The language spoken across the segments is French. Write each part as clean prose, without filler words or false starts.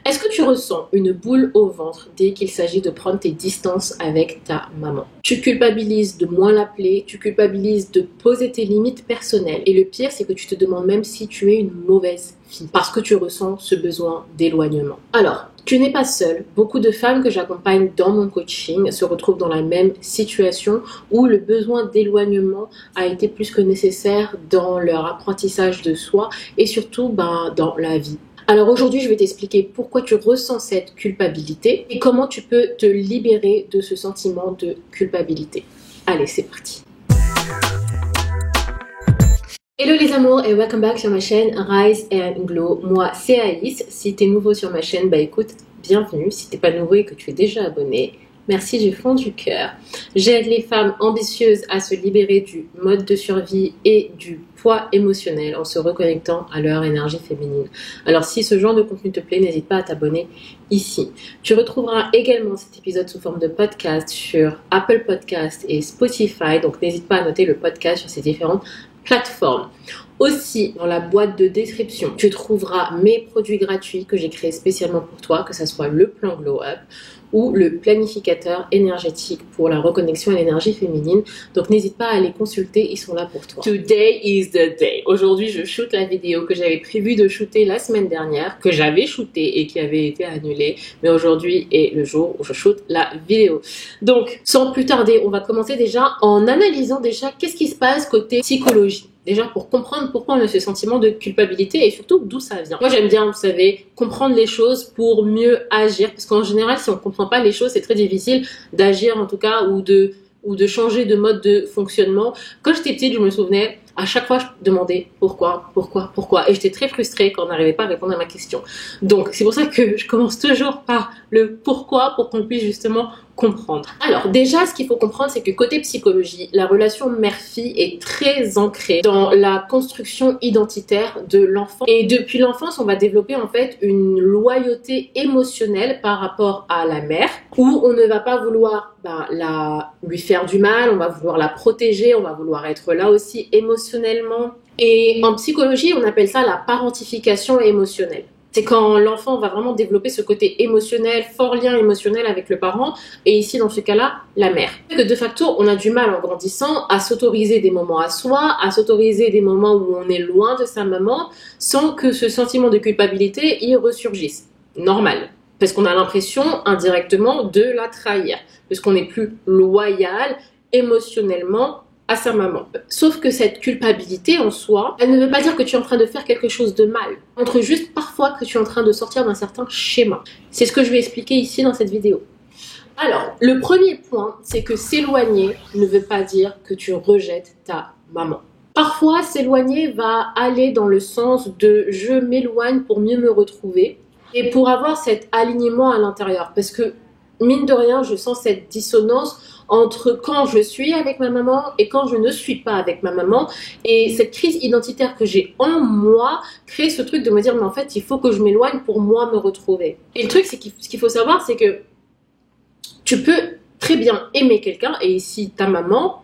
Est-ce que tu ressens une boule au ventre dès qu'il s'agit de prendre tes distances avec ta maman? Tu culpabilises de moins l'appeler, tu culpabilises de poser tes limites personnelles. Et le pire, c'est que tu te demandes même si tu es une mauvaise fille parce que tu ressens ce besoin d'éloignement. Alors, tu n'es pas seule. Beaucoup de femmes que j'accompagne dans mon coaching se retrouvent dans la même situation où le besoin d'éloignement a été plus que nécessaire dans leur apprentissage de soi et surtout dans la vie. Alors aujourd'hui, je vais t'expliquer pourquoi tu ressens cette culpabilité et comment tu peux te libérer de ce sentiment de culpabilité. Allez, c'est parti. Hello les amours et welcome back sur ma chaîne Rise and Glow. Moi, c'est Aïs. Si t'es nouveau sur ma chaîne, écoute, bienvenue. Si t'es pas nouveau et que tu es déjà abonné, merci du fond du cœur. J'aide les femmes ambitieuses à se libérer du mode de survie et du poids émotionnel en se reconnectant à leur énergie féminine. Alors si ce genre de contenu te plaît, n'hésite pas à t'abonner ici. Tu retrouveras également cet épisode sous forme de podcast sur Apple Podcast et Spotify, donc n'hésite pas à noter le podcast sur ces différentes plateformes. Aussi, dans la boîte de description, tu trouveras mes produits gratuits que j'ai créés spécialement pour toi, que ce soit le plan Glow Up ou le planificateur énergétique pour la reconnexion à l'énergie féminine. Donc n'hésite pas à les consulter, ils sont là pour toi. Today is the day. Aujourd'hui, je shoot la vidéo que j'avais prévu de shooter la semaine dernière, que j'avais shootée et qui avait été annulée. Mais aujourd'hui est le jour où je shoot la vidéo. Donc, sans plus tarder, on va commencer déjà en analysant qu'est-ce qui se passe côté psychologie. Déjà pour comprendre pourquoi on a ce sentiment de culpabilité et surtout d'où ça vient. Moi j'aime bien, vous savez, comprendre les choses pour mieux agir. Parce qu'en général, si on comprend pas les choses, c'est très difficile d'agir en tout cas ou de changer de mode de fonctionnement. Quand j'étais petite, je me souvenais, à chaque fois, je demandais pourquoi. Et j'étais très frustrée quand on n'arrivait pas à répondre à ma question. Donc, c'est pour ça que je commence toujours par le pourquoi pour qu'on puisse justement comprendre. Alors, déjà, ce qu'il faut comprendre, c'est que côté psychologie, la relation mère-fille est très ancrée dans la construction identitaire de l'enfant. Et depuis l'enfance, on va développer en fait une loyauté émotionnelle par rapport à la mère, où on ne va pas vouloir lui faire du mal, on va vouloir la protéger, on va vouloir être là aussi émotionnellement. Et en psychologie, on appelle ça la parentification émotionnelle. C'est quand l'enfant va vraiment développer ce côté émotionnel, fort lien émotionnel avec le parent, et ici, dans ce cas-là, la mère. Que de facto, on a du mal en grandissant à s'autoriser des moments à soi, à s'autoriser des moments où on est loin de sa maman, sans que ce sentiment de culpabilité y ressurgisse. Normal. Parce qu'on a l'impression, indirectement, de la trahir. Parce qu'on n'est plus loyal émotionnellement à sa maman. Sauf que cette culpabilité en soi, elle ne veut pas dire que tu es en train de faire quelque chose de mal. Elle montre juste parfois que tu es en train de sortir d'un certain schéma. C'est ce que je vais expliquer ici dans cette vidéo. Alors, le premier point, c'est que s'éloigner ne veut pas dire que tu rejettes ta maman. Parfois, s'éloigner va aller dans le sens de je m'éloigne pour mieux me retrouver et pour avoir cet alignement à l'intérieur. Parce que, mine de rien, je sens cette dissonance entre quand je suis avec ma maman et quand je ne suis pas avec ma maman. Et cette crise identitaire que j'ai en moi crée ce truc de me dire, mais en fait, il faut que je m'éloigne pour moi me retrouver. Et le truc, c'est ce qu'il faut savoir, c'est que tu peux très bien aimer quelqu'un, et ici ta maman,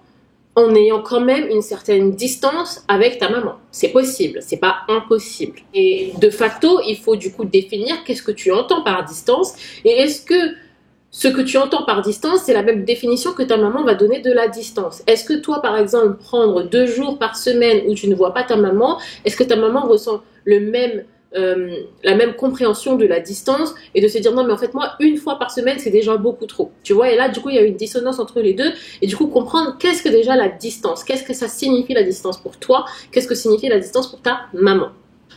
en ayant quand même une certaine distance avec ta maman. C'est possible, c'est pas impossible. Et de facto, il faut du coup définir qu'est-ce que tu entends par distance, et est-ce que ce que tu entends par distance, c'est la même définition que ta maman va donner de la distance. Est-ce que toi, par exemple, prendre 2 jours par semaine où tu ne vois pas ta maman, est-ce que ta maman ressent la même compréhension de la distance et de se dire non mais en fait moi 1 fois par semaine c'est déjà beaucoup trop, tu vois, et là du coup il y a une dissonance entre les deux et du coup comprendre qu'est-ce que déjà la distance, qu'est-ce que ça signifie la distance pour toi, qu'est-ce que signifie la distance pour ta maman.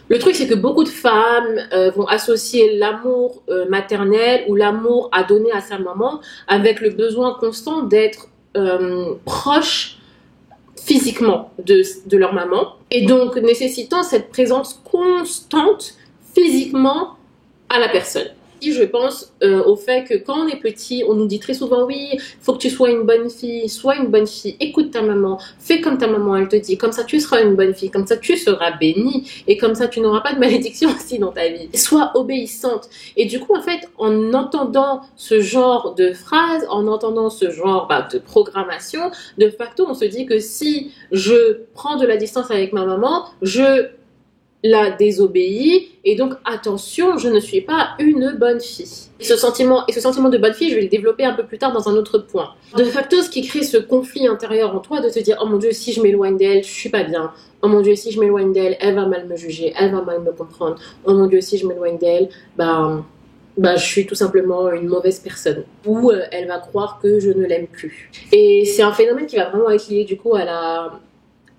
Le truc, c'est que beaucoup de femmes vont associer l'amour maternel ou l'amour à donner à sa maman avec le besoin constant d'être proche physiquement de leur maman et donc nécessitant cette présence constante physiquement à la personne. Je pense au fait que quand on est petit, on nous dit très souvent oui, faut que tu sois une bonne fille, écoute ta maman, fais comme ta maman elle te dit, comme ça tu seras une bonne fille, comme ça tu seras bénie et comme ça tu n'auras pas de malédiction aussi dans ta vie. Sois obéissante. Et du coup en fait, en entendant ce genre de phrases, en entendant ce genre de programmation, de facto on se dit que si je prends de la distance avec ma maman, je la désobéi et donc attention, je ne suis pas une bonne fille. Ce sentiment de bonne fille, je vais le développer un peu plus tard dans un autre point. De facto, ce qui crée ce conflit intérieur en toi de te dire oh mon Dieu, si je m'éloigne d'elle, je suis pas bien. Oh mon Dieu, si je m'éloigne d'elle, elle va mal me juger, elle va mal me comprendre. Oh mon Dieu, si je m'éloigne d'elle, je suis tout simplement une mauvaise personne. Ou elle va croire que je ne l'aime plus. Et c'est un phénomène qui va vraiment être lié du coup à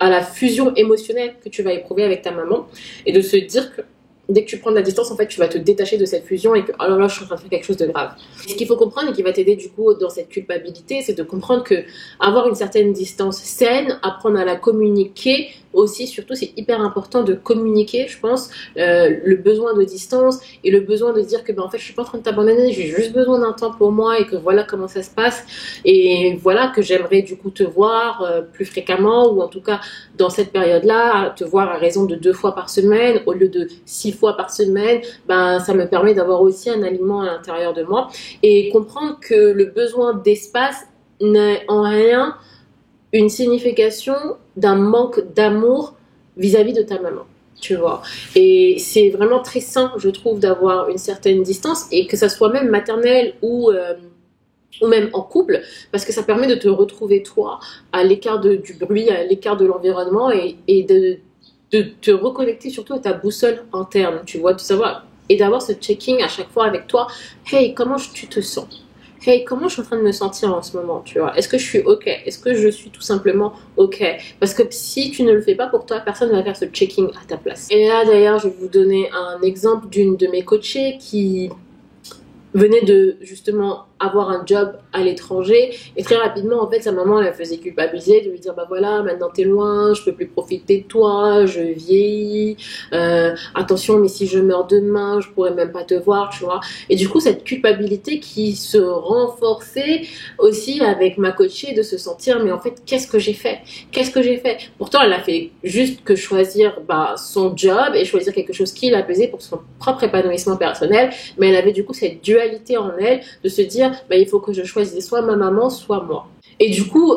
la fusion émotionnelle que tu vas éprouver avec ta maman et de se dire que dès que tu prends de la distance, en fait, tu vas te détacher de cette fusion et que, oh là là, je suis en train de faire quelque chose de grave. Ce qu'il faut comprendre et qui va t'aider, du coup, dans cette culpabilité, c'est de comprendre que avoir une certaine distance saine, apprendre à la communiquer aussi, surtout, c'est hyper important de communiquer, je pense, le besoin de distance et le besoin de dire que, en fait, je suis pas en train de t'abandonner, j'ai juste besoin d'un temps pour moi et que voilà comment ça se passe et voilà que j'aimerais, du coup, te voir plus fréquemment ou en tout cas, dans cette période-là, te voir à raison de 2 fois par semaine au lieu de 6 fois par semaine, ça me permet d'avoir aussi un aliment à l'intérieur de moi et comprendre que le besoin d'espace n'est en rien une signification d'un manque d'amour vis-à-vis de ta maman, tu vois. Et c'est vraiment très sain, je trouve, d'avoir une certaine distance et que ça soit même maternelle ou même en couple, parce que ça permet de te retrouver toi à l'écart du bruit, à l'écart de l'environnement et de te reconnecter surtout à ta boussole interne, tu vois, de savoir et d'avoir ce checking à chaque fois avec toi. Hey, comment tu te sens? Hey, comment je suis en train de me sentir en ce moment, tu vois? Est-ce que je suis OK? Est-ce que je suis tout simplement OK? Parce que si tu ne le fais pas pour toi, personne ne va faire ce checking à ta place. Et là, d'ailleurs, je vais vous donner un exemple d'une de mes coachées qui venait de justement avoir un job à l'étranger et très rapidement en fait sa maman la faisait culpabiliser de lui dire voilà maintenant t'es loin, je peux plus profiter de toi, je vieillis, attention mais si je meurs demain je pourrais même pas te voir, tu vois. Et du coup cette culpabilité qui se renforçait aussi avec ma coachée de se sentir mais en fait qu'est-ce que j'ai fait pourtant elle a fait juste que choisir son job et choisir quelque chose qui la plaisait pour son propre épanouissement personnel, mais elle avait du coup cette dualité en elle de se dire il faut que je choisisse soit ma maman, soit moi. Et du coup,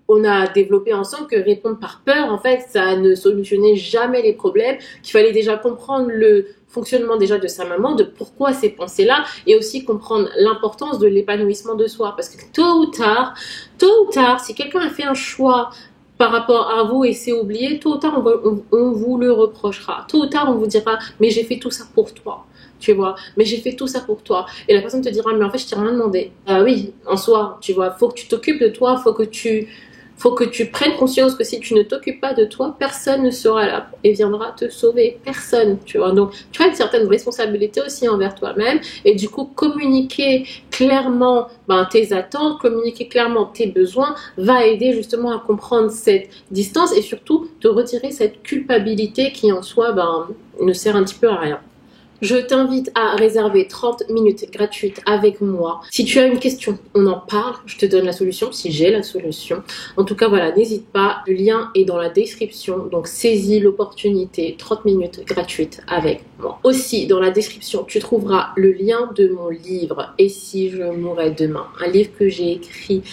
on a développé ensemble que répondre par peur, en fait, ça ne solutionnait jamais les problèmes, qu'il fallait déjà comprendre le fonctionnement déjà de sa maman, de pourquoi ces pensées-là, et aussi comprendre l'importance de l'épanouissement de soi. Parce que tôt ou tard, si quelqu'un a fait un choix par rapport à vous et c'est oublié, tôt ou tard, on vous le reprochera. Tôt ou tard, on vous dira, mais j'ai fait tout ça pour toi. Tu vois, mais j'ai fait tout ça pour toi. Et la personne te dira, mais en fait, je t'ai rien demandé. Oui, en soi, tu vois, faut que tu t'occupes de toi, faut que tu prennes conscience que si tu ne t'occupes pas de toi, personne ne sera là et viendra te sauver. Personne, tu vois. Donc, tu as une certaine responsabilité aussi envers toi-même et du coup, communiquer clairement tes attentes, communiquer clairement tes besoins va aider justement à comprendre cette distance et surtout te retirer cette culpabilité qui en soi ne sert un petit peu à rien. Je t'invite à réserver 30 minutes gratuites avec moi. Si tu as une question, on en parle. Je te donne la solution si j'ai la solution. En tout cas, voilà, n'hésite pas. Le lien est dans la description. Donc, saisis l'opportunité. 30 minutes gratuites avec moi. Aussi, dans la description, tu trouveras le lien de mon livre « Et si je mourais demain ?» Un livre que j'ai écrit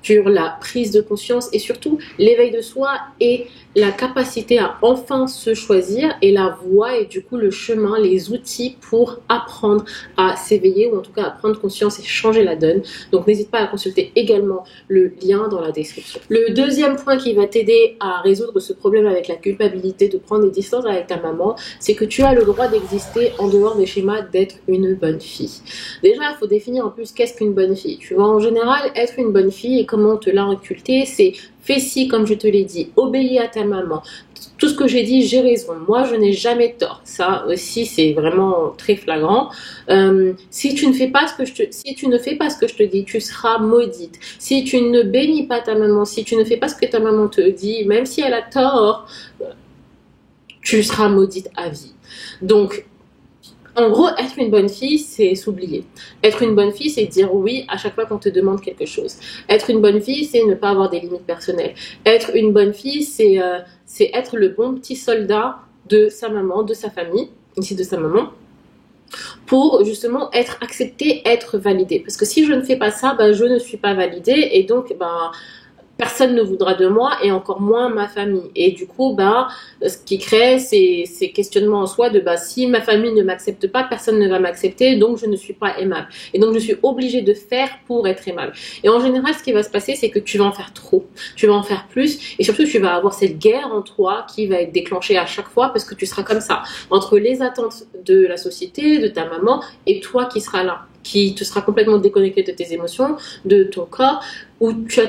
sur la prise de conscience et surtout l'éveil de soi et la capacité à enfin se choisir et la voie et du coup le chemin, les outils pour apprendre à s'éveiller ou en tout cas à prendre conscience et changer la donne. Donc n'hésite pas à consulter également le lien dans la description. Le deuxième point qui va t'aider à résoudre ce problème avec la culpabilité de prendre des distances avec ta maman, c'est que tu as le droit d'exister en dehors des schémas d'être une bonne fille. Déjà, il faut définir en plus qu'est-ce qu'une bonne fille. Tu vois, en général, être une bonne fille et comment on te l'a inculqué, c'est fais ci comme je te l'ai dit, obéis à ta maman. Tout ce que j'ai dit, j'ai raison. Moi, je n'ai jamais tort. Ça aussi, c'est vraiment très flagrant. Si tu ne fais pas ce que je te dis, tu seras maudite. Si tu ne bénis pas ta maman, si tu ne fais pas ce que ta maman te dit, même si elle a tort, tu seras maudite à vie. Donc, en gros, être une bonne fille, c'est s'oublier. Être une bonne fille, c'est dire oui à chaque fois qu'on te demande quelque chose. Être une bonne fille, c'est ne pas avoir des limites personnelles. Être une bonne fille, c'est être le bon petit soldat de sa maman, de sa famille, ici de sa maman, pour justement être acceptée, être validée. Parce que si je ne fais pas ça, je ne suis pas validée et donc personne ne voudra de moi et encore moins ma famille. Et du coup, ce qui crée ces questionnements en soi de si ma famille ne m'accepte pas, personne ne va m'accepter, donc je ne suis pas aimable. Et donc je suis obligée de faire pour être aimable. Et en général, ce qui va se passer, c'est que tu vas en faire trop, tu vas en faire plus, et surtout tu vas avoir cette guerre en toi qui va être déclenchée à chaque fois parce que tu seras comme ça, entre les attentes de la société, de ta maman, et toi qui seras là, qui te sera complètement déconnecté de tes émotions, de ton corps, où tu as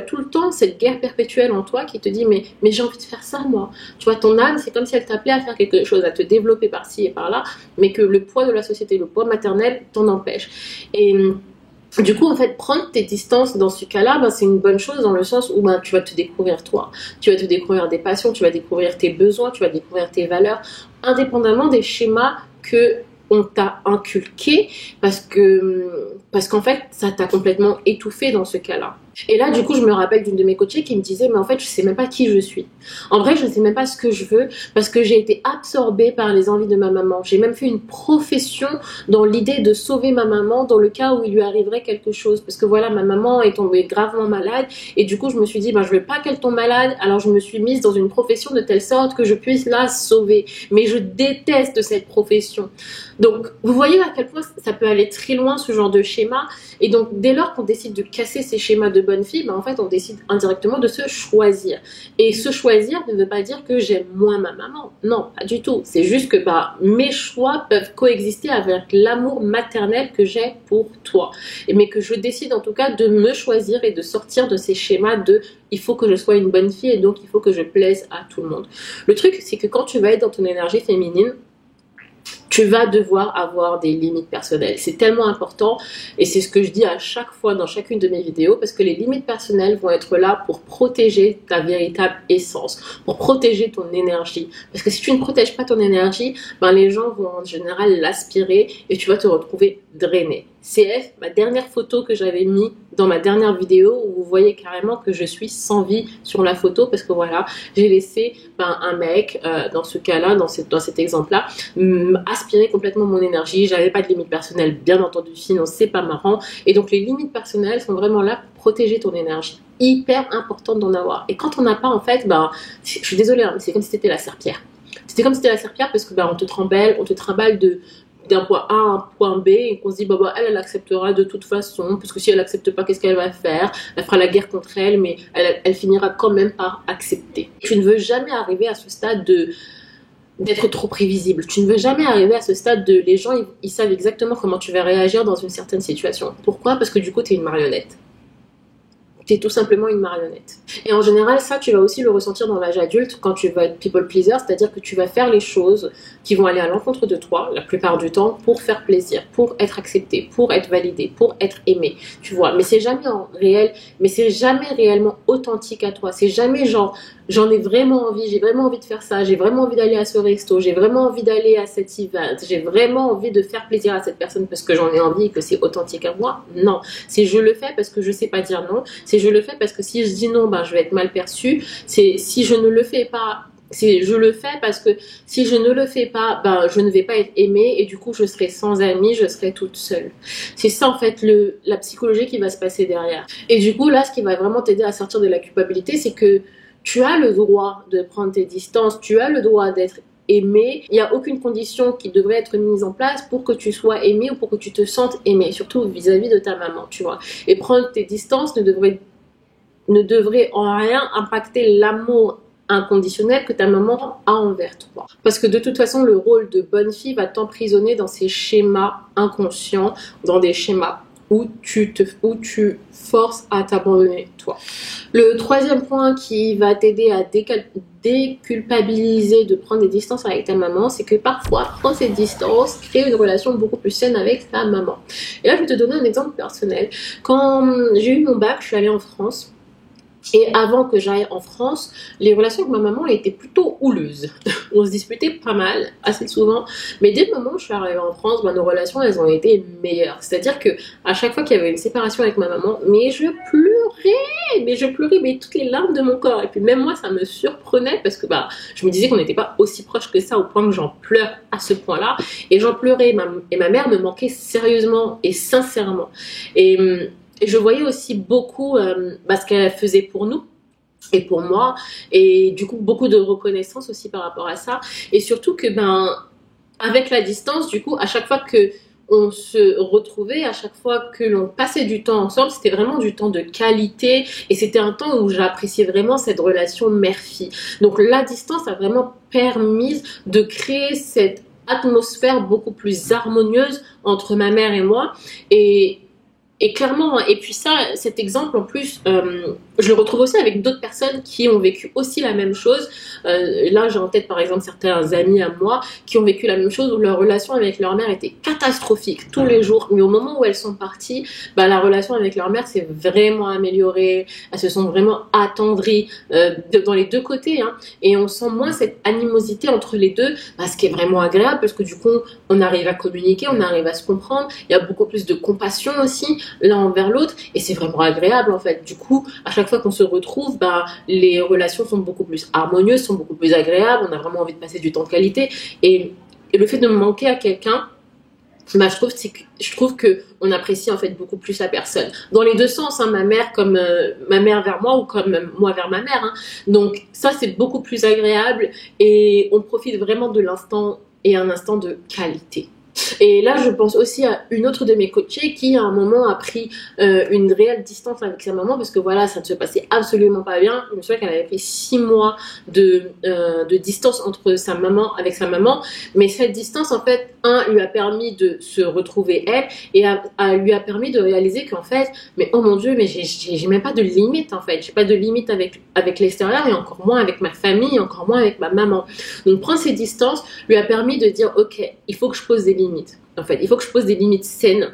tout le temps cette guerre perpétuelle en toi qui te dit mais j'ai envie de faire ça moi. Tu vois, ton âme, c'est comme si elle t'appelait à faire quelque chose, à te développer par-ci et par-là, mais que le poids de la société, le poids maternel t'en empêche. Et du coup, en fait, prendre tes distances dans ce cas-là, c'est une bonne chose dans le sens où tu vas te découvrir toi. Tu vas te découvrir des passions, tu vas découvrir tes besoins, tu vas découvrir tes valeurs, indépendamment des schémas que on t'a inculqué parce qu'en fait, ça t'a complètement étouffé dans ce cas-là. Et là, du coup, je me rappelle d'une de mes coachées qui me disait, mais en fait, je sais même pas qui je suis. En vrai, je sais même pas ce que je veux parce que j'ai été absorbée par les envies de ma maman. J'ai même fait une profession dans l'idée de sauver ma maman dans le cas où il lui arriverait quelque chose. Parce que voilà, ma maman est tombée gravement malade et du coup, je me suis dit, je veux pas qu'elle tombe malade. Alors, je me suis mise dans une profession de telle sorte que je puisse la sauver. Mais je déteste cette profession. Donc, vous voyez à quel point ça peut aller très loin, ce genre de schéma. Et donc, dès lors qu'on décide de casser ces schémas de bonne fille, en fait, on décide indirectement de se choisir. Et se choisir ne veut pas dire que j'aime moins ma maman. Non, pas du tout. C'est juste que mes choix peuvent coexister avec l'amour maternel que j'ai pour toi. Mais que je décide en tout cas de me choisir et de sortir de ces schémas de il faut que je sois une bonne fille et donc il faut que je plaise à tout le monde. Le truc, c'est que quand tu vas être dans ton énergie féminine, tu vas devoir avoir des limites personnelles. C'est tellement important et c'est ce que je dis à chaque fois dans chacune de mes vidéos parce que les limites personnelles vont être là pour protéger ta véritable essence, pour protéger ton énergie. Parce que si tu ne protèges pas ton énergie, les gens vont en général l'aspirer et tu vas te retrouver drainé. CF, ma dernière photo que j'avais mis dans ma dernière vidéo où vous voyez carrément que je suis sans vie sur la photo parce que voilà, j'ai laissé un mec dans ce cas-là, dans cet exemple-là, aspirer complètement mon énergie. J'avais pas de limite personnelle, bien entendu, sinon c'est pas marrant. Et donc les limites personnelles sont vraiment là pour protéger ton énergie. Hyper important d'en avoir. Et quand on n'a pas, en fait, je suis désolée, mais c'est comme si c'était la serpillère. C'était comme si c'était la serpillère parce que on te trimballe d'un point A à un point B et qu'on se dit elle acceptera de toute façon parce que si elle accepte pas, qu'est-ce qu'elle va faire? Elle fera la guerre contre elle, mais elle finira quand même par accepter. Tu ne veux jamais arriver à ce stade d'être trop prévisible. Tu ne veux jamais arriver à ce stade de les gens ils savent exactement comment tu vas réagir dans une certaine situation. Pourquoi? Parce que du coup tu es une marionnette. T'es tout simplement une marionnette. Et en général, ça, tu vas aussi le ressentir dans l'âge adulte quand tu vas être people pleaser, c'est-à-dire que tu vas faire les choses qui vont aller à l'encontre de toi, la plupart du temps, pour faire plaisir, pour être accepté, pour être validé, pour être aimé, tu vois. Mais c'est jamais en réel, mais c'est jamais réellement authentique à toi. C'est jamais genre, j'en ai vraiment envie, j'ai vraiment envie de faire ça, j'ai vraiment envie d'aller à ce resto, j'ai vraiment envie d'aller à cet event, j'ai vraiment envie de faire plaisir à cette personne parce que j'en ai envie et que c'est authentique à moi. Non. C'est je le fais parce que je sais pas dire non. C'est je le fais parce que si je dis non, je vais être mal perçue. C'est si je ne le fais pas, je le fais parce que si je ne le fais pas, je ne vais pas être aimée et du coup je serai sans amis, je serai toute seule. C'est ça en fait la psychologie qui va se passer derrière. Et du coup là, ce qui va vraiment t'aider à sortir de la culpabilité, c'est que tu as le droit de prendre tes distances, tu as le droit d'être aimé. Il n'y a aucune condition qui devrait être mise en place pour que tu sois aimé ou pour que tu te sentes aimé, surtout vis-à-vis de ta maman, tu vois. Et prendre tes distances ne devrait en rien impacter l'amour inconditionnel que ta maman a envers toi. Parce que de toute façon, le rôle de bonne fille va t'emprisonner dans ces schémas inconscients, dans des schémas où tu forces à t'abandonner toi. Le troisième point qui va t'aider à déculpabiliser de prendre des distances avec ta maman, c'est que parfois prendre ces distances crée une relation beaucoup plus saine avec ta maman. Et là je vais te donner un exemple personnel. Quand j'ai eu mon bac, je suis allée en France. Et avant que j'aille en France, les relations avec ma maman étaient plutôt houleuses. On se disputait pas mal, assez souvent. Mais dès le moment où je suis arrivée en France, nos relations, elles ont été meilleures. C'est-à-dire que à chaque fois qu'il y avait une séparation avec ma maman, mais je pleurais, mais toutes les larmes de mon corps. Et puis même moi, ça me surprenait parce que je me disais qu'on n'était pas aussi proches que ça au point que j'en pleure à ce point-là. Et j'en pleurais. Et ma mère me manquait sérieusement et sincèrement. et je voyais aussi beaucoup ce qu'elle faisait pour nous et pour moi, et du coup beaucoup de reconnaissance aussi par rapport à ça, et surtout que avec la distance, du coup, à chaque fois que on se retrouvait, à chaque fois que l'on passait du temps ensemble, c'était vraiment du temps de qualité, et c'était un temps où j'appréciais vraiment cette relation mère-fille. Donc la distance a vraiment permis de créer cette atmosphère beaucoup plus harmonieuse entre ma mère et moi, et et clairement, et puis ça, cet exemple en plus, je le retrouve aussi avec d'autres personnes qui ont vécu aussi la même chose. Là, j'ai en tête par exemple certains amis à moi qui ont vécu la même chose où leur relation avec leur mère était catastrophique tous les jours. Mais au moment où elles sont parties, la relation avec leur mère s'est vraiment améliorée. Elles se sont vraiment attendries dans les deux côtés. Hein, et on sent moins cette animosité entre les deux, ce qui est vraiment agréable parce que du coup, on arrive à communiquer, on arrive à se comprendre. Il y a beaucoup plus de compassion aussi l'un envers l'autre et c'est vraiment agréable en fait. Du coup, à chaque fois qu'on se retrouve, les relations sont beaucoup plus harmonieuses, sont beaucoup plus agréables, on a vraiment envie de passer du temps de qualité et le fait de me manquer à quelqu'un, je trouve que on apprécie en fait beaucoup plus la personne dans les deux sens, hein, ma mère comme ma mère vers moi ou comme moi vers ma mère, hein. Donc ça c'est beaucoup plus agréable et on profite vraiment de l'instant et un instant de qualité. Et là, je pense aussi à une autre de mes coachées qui, à un moment, a pris une réelle distance avec sa maman parce que voilà, ça ne se passait absolument pas bien. Je me souviens qu'elle avait pris 6 mois de distance entre sa maman avec sa maman. Mais cette distance, en fait, lui a permis de se retrouver elle et lui a permis de réaliser qu'en fait, mais oh mon Dieu, mais j'ai même pas de limite en fait. J'ai pas de limite avec l'extérieur et encore moins avec ma famille, encore moins avec ma maman. Donc prendre ces distances lui a permis de dire ok, il faut que je pose des limites. En fait, il faut que je pose des limites saines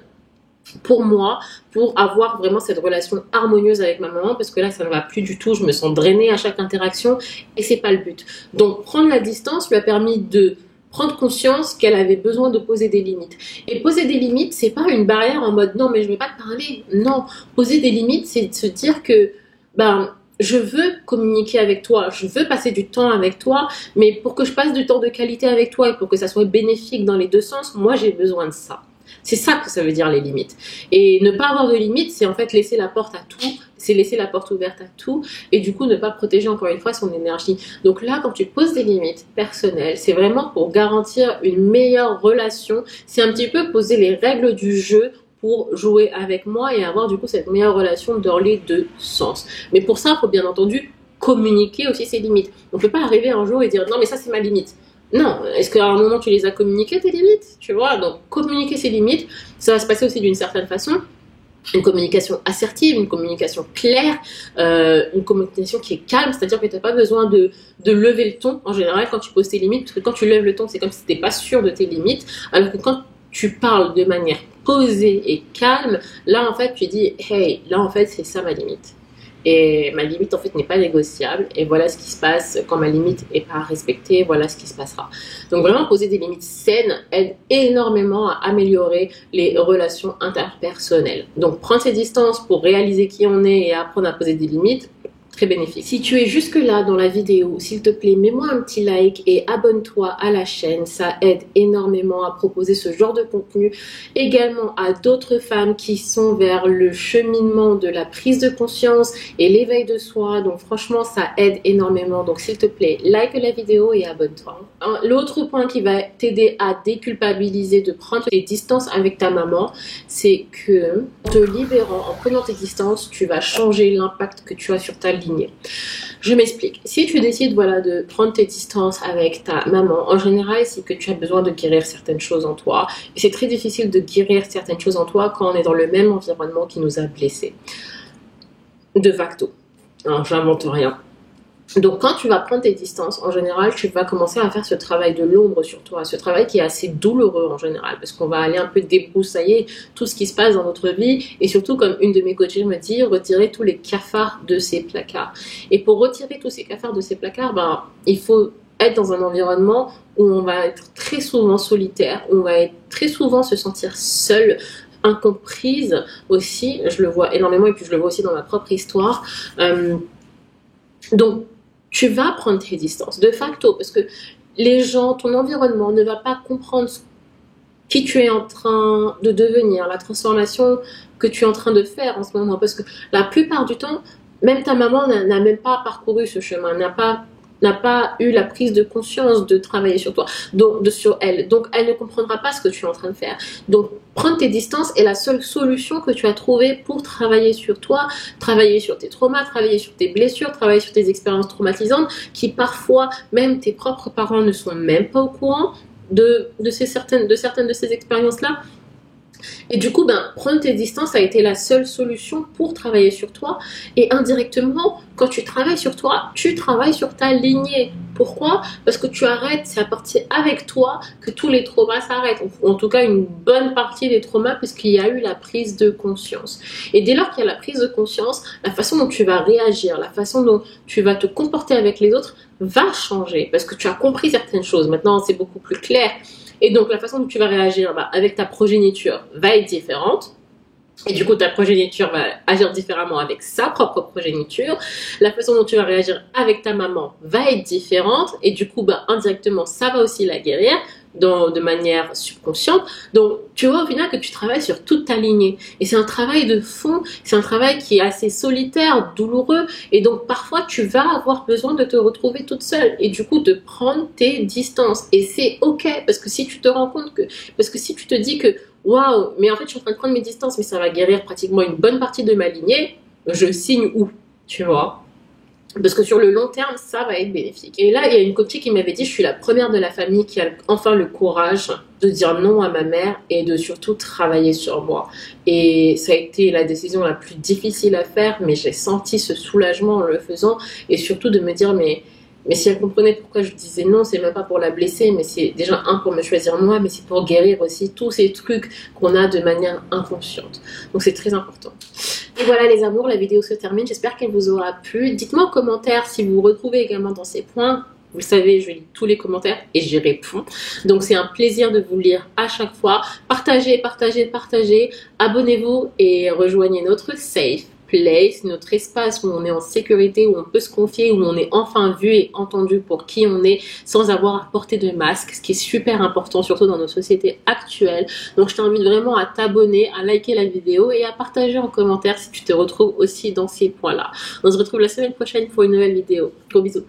pour moi, pour avoir vraiment cette relation harmonieuse avec ma maman, parce que là, ça ne va plus du tout. Je me sens drainée à chaque interaction et c'est pas le but. Donc, prendre la distance lui a permis de prendre conscience qu'elle avait besoin de poser des limites. Et poser des limites, c'est pas une barrière en mode non, mais je vais pas te parler. Non, poser des limites, c'est de se dire que je veux communiquer avec toi, je veux passer du temps avec toi, mais pour que je passe du temps de qualité avec toi et pour que ça soit bénéfique dans les deux sens, moi j'ai besoin de ça. C'est ça que ça veut dire les limites. Et ne pas avoir de limites, c'est en fait laisser la porte à tout, c'est laisser la porte ouverte à tout et du coup ne pas protéger encore une fois son énergie. Donc là, quand tu poses des limites personnelles, c'est vraiment pour garantir une meilleure relation. C'est un petit peu poser les règles du jeu pour jouer avec moi et avoir du coup cette meilleure relation dans les deux sens. Mais pour ça, il faut bien entendu communiquer aussi ses limites. On ne peut pas arriver un jour et dire non mais ça c'est ma limite. Non, est-ce qu'à un moment tu les as communiquées tes limites? Tu vois, donc communiquer ses limites, ça va se passer aussi d'une certaine façon. Une communication assertive, une communication claire, une communication qui est calme, c'est-à-dire que tu n'as pas besoin de lever le ton en général quand tu poses tes limites, parce que quand tu lèves le ton, c'est comme si tu n'étais pas sûr de tes limites, alors que quand tu parles de manière posée et calme, là en fait tu dis hey, là en fait c'est ça ma limite. Et ma limite en fait n'est pas négociable et voilà ce qui se passe quand ma limite n'est pas respectée, voilà ce qui se passera. Donc vraiment poser des limites saines aide énormément à améliorer les relations interpersonnelles. Donc prendre ses distances pour réaliser qui on est et apprendre à poser des limites, très bénéfique. Si tu es jusque là dans la vidéo, s'il te plaît, mets-moi un petit like et abonne-toi à la chaîne. Ça aide énormément à proposer ce genre de contenu. Également à d'autres femmes qui sont vers le cheminement de la prise de conscience et l'éveil de soi. Donc franchement, ça aide énormément. Donc s'il te plaît, like la vidéo et abonne-toi. L'autre point qui va t'aider à déculpabiliser de prendre tes distances avec ta maman, c'est que en te libérant, en prenant tes distances, tu vas changer l'impact que tu as sur ta lignée. Je m'explique. Si tu décides de prendre tes distances avec ta maman, en général, c'est que tu as besoin de guérir certaines choses en toi. Et c'est très difficile de guérir certaines choses en toi quand on est dans le même environnement qui nous a blessés. De facto. Alors, j'invente rien. Donc quand tu vas prendre tes distances, en général, tu vas commencer à faire ce travail de l'ombre sur toi, ce travail qui est assez douloureux en général, parce qu'on va aller un peu débroussailler tout ce qui se passe dans notre vie, et surtout, comme une de mes coachées me dit, retirer tous les cafards de ces placards. Et pour retirer tous ces cafards de ces placards, il faut être dans un environnement où on va être très souvent solitaire, où on va être très souvent se sentir seul, incomprise aussi, je le vois énormément, et puis je le vois aussi dans ma propre histoire. Donc, tu vas prendre tes distances, de facto, parce que les gens, ton environnement ne va pas comprendre qui tu es en train de devenir, la transformation que tu es en train de faire en ce moment. Parce que la plupart du temps, même ta maman n'a même pas parcouru ce chemin, n'a pas eu la prise de conscience de travailler sur toi, donc sur elle. Donc, elle ne comprendra pas ce que tu es en train de faire. Donc, prendre tes distances est la seule solution que tu as trouvée pour travailler sur toi, travailler sur tes traumas, travailler sur tes blessures, travailler sur tes expériences traumatisantes qui parfois, même tes propres parents ne sont même pas au courant de certaines de ces expériences-là. Et du coup, prendre tes distances a été la seule solution pour travailler sur toi. Et indirectement, quand tu travailles sur toi, tu travailles sur ta lignée. Pourquoi? Parce que tu arrêtes, c'est à partir avec toi que tous les traumas s'arrêtent. En tout cas, une bonne partie des traumas, puisqu'il y a eu la prise de conscience. Et dès lors qu'il y a la prise de conscience, la façon dont tu vas réagir, la façon dont tu vas te comporter avec les autres va changer. Parce que tu as compris certaines choses. Maintenant, c'est beaucoup plus clair. Et donc, la façon dont tu vas réagir avec ta progéniture va être différente. Et du coup, ta progéniture va agir différemment avec sa propre progéniture. La façon dont tu vas réagir avec ta maman va être différente. Et du coup, indirectement, ça va aussi la guérir de manière subconsciente. Donc, tu vois au final que tu travailles sur toute ta lignée. Et c'est un travail de fond, c'est un travail qui est assez solitaire, douloureux. Et donc, parfois, tu vas avoir besoin de te retrouver toute seule. Et du coup, de prendre tes distances. Et c'est OK. Parce que si tu te rends compte que... Parce que si tu te dis que waouh, mais en fait, je suis en train de prendre mes distances, mais ça va guérir pratiquement une bonne partie de ma lignée, je signe où, tu vois? Parce que sur le long terme, ça va être bénéfique. Et là, il y a une copine qui m'avait dit, je suis la première de la famille qui a enfin le courage de dire non à ma mère et de surtout travailler sur moi. Et ça a été la décision la plus difficile à faire, mais j'ai senti ce soulagement en le faisant et surtout de me dire, mais si elle comprenait pourquoi je disais non, c'est même pas pour la blesser, mais c'est déjà pour me choisir moi, mais c'est pour guérir aussi tous ces trucs qu'on a de manière inconsciente. Donc c'est très important. Et voilà les amours, la vidéo se termine. J'espère qu'elle vous aura plu. Dites-moi en commentaire si vous vous retrouvez également dans ces points. Vous le savez, je lis tous les commentaires et j'y réponds. Donc c'est un plaisir de vous lire à chaque fois. Partagez, partagez, partagez. Abonnez-vous et rejoignez notre safe place, notre espace où on est en sécurité, où on peut se confier, où on est enfin vu et entendu pour qui on est sans avoir à porter de masque, ce qui est super important, surtout dans nos sociétés actuelles. Donc je t'invite vraiment à t'abonner, à liker la vidéo et à partager en commentaire si tu te retrouves aussi dans ces points-là. On se retrouve la semaine prochaine pour une nouvelle vidéo. Gros bisous.